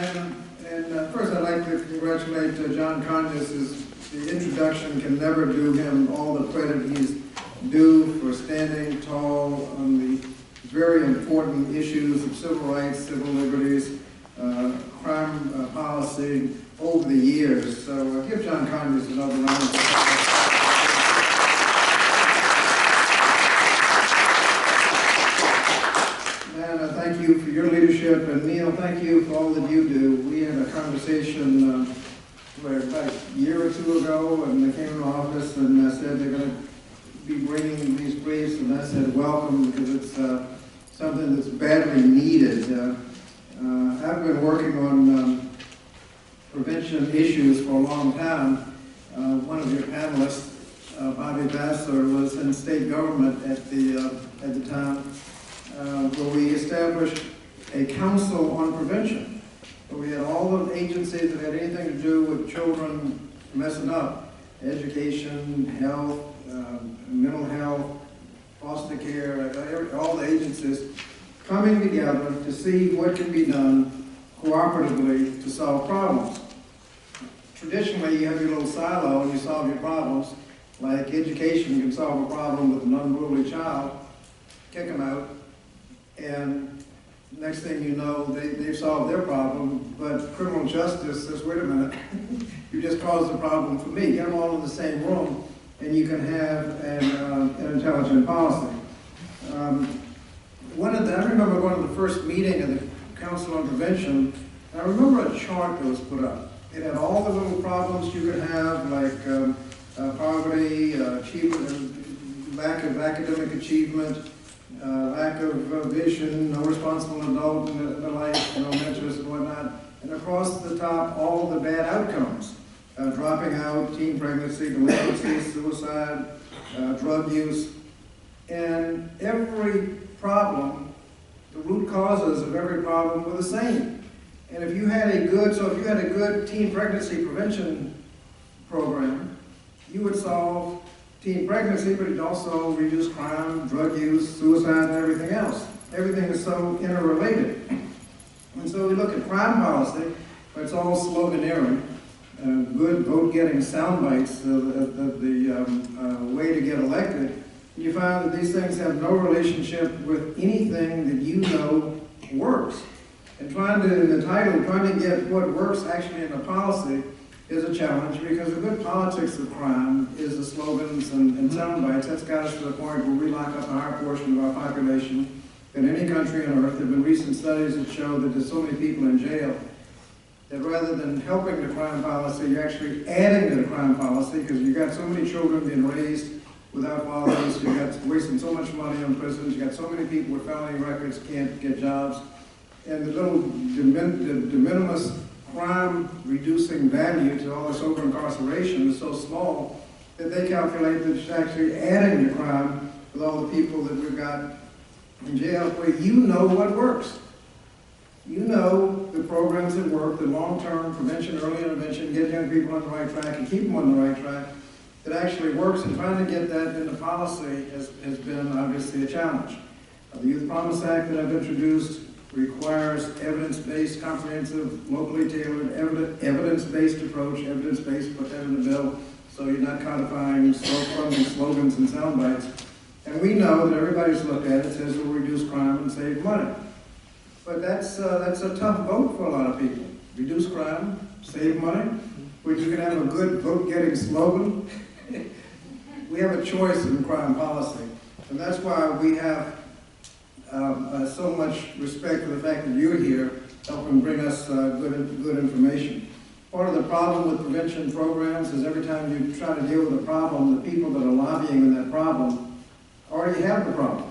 Diana. And first I'd like to congratulate John Conyers. The introduction can never do him all the credit he's due for standing tall on the very important issues of civil rights, civil liberties, crime policy over the years. So give John Conyers another round of applause. Thank you for your leadership, and Neil, thank you for all that you do. We had a conversation about a year or two ago, and they came in the office and said they're going to be bringing these briefs, and I said welcome, because it's something that's badly needed. I've been working on prevention issues for a long time. One of your panelists, Bobby Vassar, was in state government at the time, where we established a council on prevention. Where we had all the agencies that had anything to do with children messing up: education, health, mental health, foster care, all the agencies coming together to see what can be done cooperatively to solve problems. Traditionally, you have your little silo and you solve your problems. Like education can solve a problem with an unruly child, kick them out, and next thing you know, they've solved their problem. But criminal justice says, wait a minute, you just caused the problem for me. Get them all in the same room, and you can have an intelligent policy. I remember going to the first meeting of the Council on Prevention, and I remember a chart that was put up. It had all the little problems you could have, like poverty, achievement, lack of academic achievement, lack of vision, no responsible adult in the life, no mentors and whatnot. And across the top, all the bad outcomes: dropping out, teen pregnancy, delinquency, suicide, drug use. And every problem, the root causes of every problem were the same. And if you had a good teen pregnancy prevention program, you would solve teen pregnancy, but it'd also reduce crime, drug use, suicide, and everything else. Everything is so interrelated. And so we look at crime policy, but it's all sloganeering. Good vote-getting sound bites, the way to get elected. You find that these things have no relationship with anything that you know works. And trying to get what works actually in a policy is a challenge, because the good politics of crime is the slogans and sound bites. That's got us to the point where we lock up a higher portion of our population than any country on earth. There have been recent studies that show that there's so many people in jail that rather than helping the crime policy, you're actually adding to the crime policy, because you've got so many children being raised without fathers, you've got wasting so much money on prisons, you've got so many people with felony records can't get jobs, and the little de minimis crime reducing value to all this over-incarceration is so small that they calculate that it's actually adding to crime with all the people that we've got in jail, where you know what works. You know the programs that work, the long-term prevention, early intervention, get young people on the right track and keep them on the right track, that actually works, and trying to get that into policy has been obviously a challenge. The Youth Promise Act that I've introduced requires evidence-based, comprehensive, locally tailored, evidence-based approach, evidence-based, put that in the bill, so you're not codifying slogans and sound bites. And we know that everybody's looked at it, says it will reduce crime and save money. But that's a tough vote for a lot of people. Reduce crime, save money, which you can have a good vote-getting slogan. We have a choice in crime policy, and that's why we have so much respect for the fact that you're here, helping bring us good information. Part of the problem with prevention programs is every time you try to deal with a problem, the people that are lobbying in that problem already have the problem.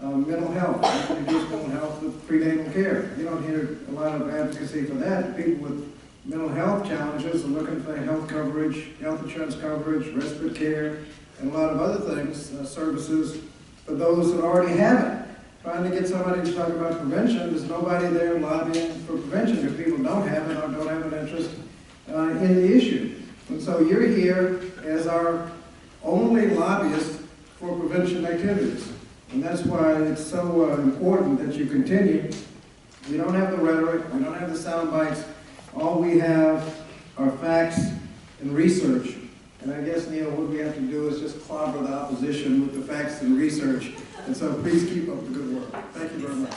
Mental health, reduce mental health with prenatal care. You don't hear a lot of advocacy for that. People with mental health challenges are looking for health coverage, health insurance coverage, respite care, and a lot of other things, services for those that already have it. Trying to get somebody to talk about prevention, there's nobody there lobbying for prevention if people don't have it or don't have an interest in the issue. And so you're here as our only lobbyist for prevention activities. And that's why it's so important that you continue We don't have the rhetoric, we don't have the sound bites. All we have are facts and research. And I guess, Neil, what we have to do is just clobber the opposition with the facts and research. And so please keep up the good work. Thank you very much.